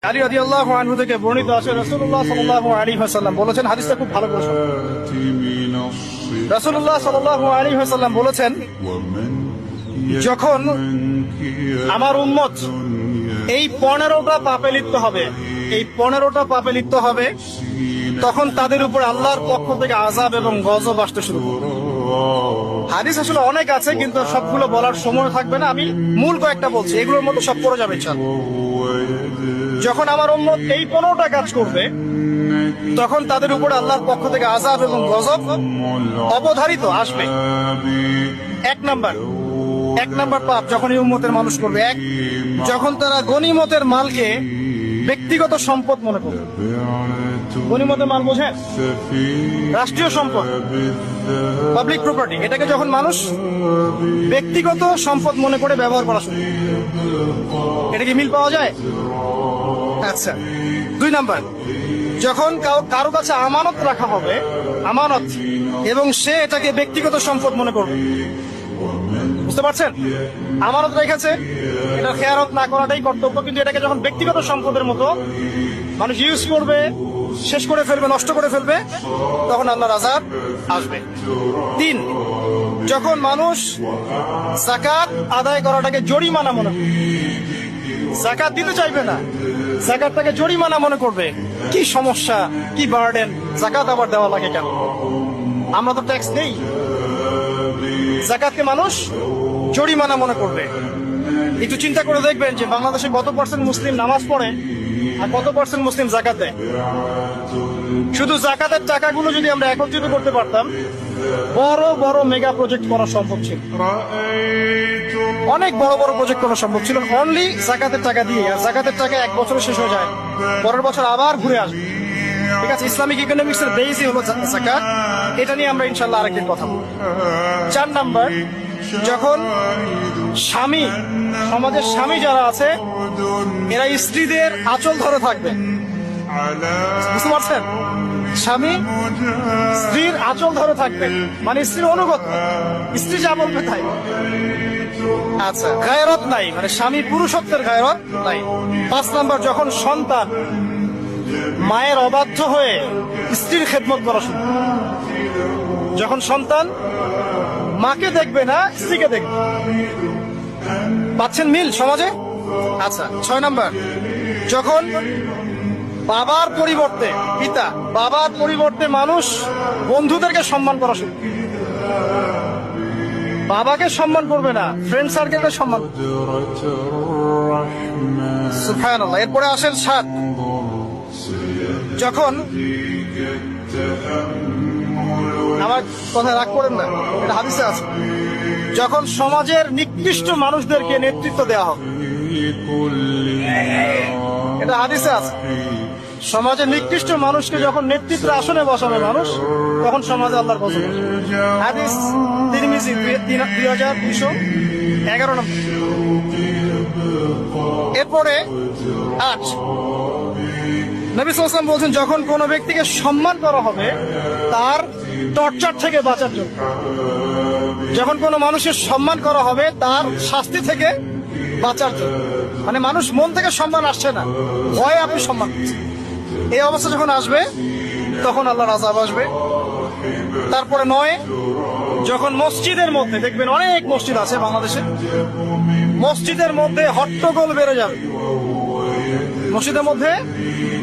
আলী রাদিয়াল্লাহু আনহু থেকে বর্ণিত আছে রাসূলুল্লাহ সাল্লাল্লাহু আলাইহি ওয়াসাল্লাম বলেছেন, হাদিসটা খুব ভালো করে শুনুন। রাসূলুল্লাহ সাল্লাল্লাহু আলাইহি ওয়াসাল্লাম বলেছেন, যখন আমার উম্মত এই 15টা পাপে লিপ্ত হবে, এই 15টা পাপে লিপ্ত হবে, তখন তাদের উপর আল্লাহর পক্ষ থেকে আযাব এবং গজব আসতে শুরু করবে। হাদিস আসলে অনেক আছে, কিন্তু সবগুলো বলার সময় থাকবে না, আমি মূল কয়েকটা বলছি, এগুলোর মধ্যে সব পড়ে যাবে ইনশাআল্লাহ। যখন আমার উম্মত এই 15টা কাজ করবে, তখন তাদের উপর আল্লাহর পক্ষ থেকে আযাব এবং গজব অবধারিত আসবে। এক নাম্বার পাপ যখন এই উম্মতের মানুষ করবে, যখন তারা গনিমতের মালকে ব্যক্তিগত সম্পদ মনে করবে। গনিমতের মাল বোঝেন? রাষ্ট্রীয় সম্পদ, পাবলিক প্রপার্টি, এটাকে যখন মানুষ ব্যক্তিগত সম্পদ মনে করে ব্যবহার করা শুরু, এটা কি মিল পাওয়া যায়? আচ্ছা। 2 নাম্বার, যখন কারো কাছে আমানত রাখা হবে, আমানত, এবং সে এটাকে ব্যক্তিগত সম্পদ মনে করবে। বুঝতে পারছেন? আমানত রেখেছে, এটা খেয়ানত না করাটাই কর্তব্য, কিন্তু এটাকে যখন ব্যক্তিগত সম্পদের মতো মানুষ ইউজ করবে, শেষ করে ফেলবে, নষ্ট করে ফেলবে, তখন আল্লাহর আযাব আসবে। 3, যখন মানুষ যাকাত আদায় করাটাকে জরিমানা মনে করবে, যাকাত দিতে চাইবে না, যাকাতটাকে জরিমানা মনে করবে। কি সমস্যা, কি বার্ডেন, যাকাত আবার দেওয়া লাগে কেন? আমরা তো ট্যাক্স নেই। যাকাতকে মানুষ জরিমানা মনে করবে। একটু চিন্তা করে দেখবেন যে বাংলাদেশে কত পার্সেন্ট মুসলিম নামাজ পড়ে আর কত পার্সেন্ট মুসলিম যাকাত দেয়। শুধু যাকাতের টাকাগুলো যদি আমরা একত্রিত করতে পারতাম, বড় বড় মেগা প্রজেক্ট করা সম্ভব ছিল, অনেক বড় বড় প্রজেক্ট করা সম্ভব ছিল, অনলি যাকাতের টাকা দিয়ে। আর যাকাতের টাকা 1 বছরে শেষ হয়ে যায়, পরের বছর আবার ঘুরে আসবে। ঠিক আছে, ইসলামিক ইকোনমিক্স এর বেসই হলো যাকাত। এটা নিয়ে আমরা ইনশাআল্লাহ আরেকদিন কথা বলবো। 4 নাম্বার, যখন স্বামী, সমাজের স্বামী যারা আছে, এরা স্ত্রীদের আঁচল ধরে থাকবে। বুঝতে পারছেন? স্বামী স্ত্রীর আঁচল ধরে থাকবে, মানে স্ত্রীর অনুগত, স্ত্রী যা বলবে তাই। আচ্ছা, গায়রত নাই, মানে স্বামী পুরুষত্বের গায়রত নাই। 5 নাম্বার, যখন সন্তান মায়ের অবাধ্য হয়ে স্ত্রীর খেদমত করা শুরু, যখন সন্তান মাকে দেখবে না, স্ত্রীকে দেখবে। পাচ্ছেন মিল সমাজে? আচ্ছা। 6 নাম্বার, যখন বাবার পরিবর্তে, পিতা, বাবার পরিবর্তে মানুষ বন্ধুদেরকে সম্মান করা শুরু, বাবাকে সম্মান করবে না, ফ্রেন্ড সার্কেলকে সম্মান। সুবহানাল্লাহ। এরপরে আসেন 7, যখন, আমার কথা রাগ করেন না, এটা হাদিসে আছে, যখন সমাজের নিকৃষ্ট মানুষদেরকে নেতৃত্ব দেওয়া হবে। এটা হাদিসে আছে, সমাজের নিকৃষ্ট মানুষকে যখন নেতৃত্বের আসনে বসাবে মানুষ, তখন সমাজে আল্লাহর গজব আসবে। হাদিস তিরমিজি 2211 নম্বর। এরপরে 8, নবী সাল্লাল্লাহু আলাইহি ওয়াসাল্লাম বলছেন, যখন কোন ব্যক্তিকে সম্মান করা হবে তার টর্চার থেকে বাঁচার জন্য, যখন কোনো মানুষের সম্মান করা হবে তার শাস্তি থেকে বাঁচার জন্য, মানে মানুষ মন থেকে সম্মান আসছে না, ভয়ে আপনি সম্মান করছেন, এই অবস্থা যখন আসবে তখন আল্লাহর আযাব আসবে। তারপরে 9, যখন মসজিদের মধ্যে, দেখবেন অনেক মসজিদ আছে বাংলাদেশে, মসজিদের মধ্যে হট্টগোল বেড়ে যাবে, মসজিদের মধ্যে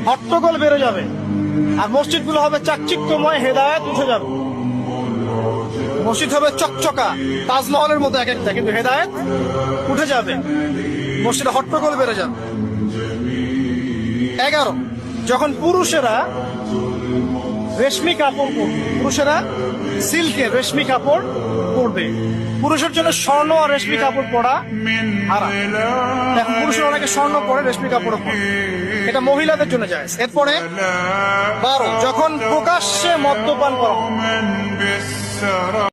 হট্টগোল বেড়ে যাবে, আর মসজিদগুলো হবে চাকচিক্যময়, হেদায়েত উঠে যাবে। মসজিদ হবে চকচকা, তাজমহলের মতো এক একটা, কিন্তু হেদায়েত উঠে যাবে, মসজিদে হট্টগোল বেড়ে যাবে। 11, যখন পুরুষেরা রেশমি কাপড় পরবে, পুরুষেরা সিল্কের রেশমি কাপড় পরবে। পুরুষের জন্য স্বর্ণ আর রেশমি কাপড় পরা হারাম। এখন পুরুষের অনেকে স্বর্ণ পরে, রেশমি কাপড় পরে, এটা মহিলাদের জন্য জায়েজ। এরপরে 12, যখন প্রকাশ্যে মদ্যপান করা হবে।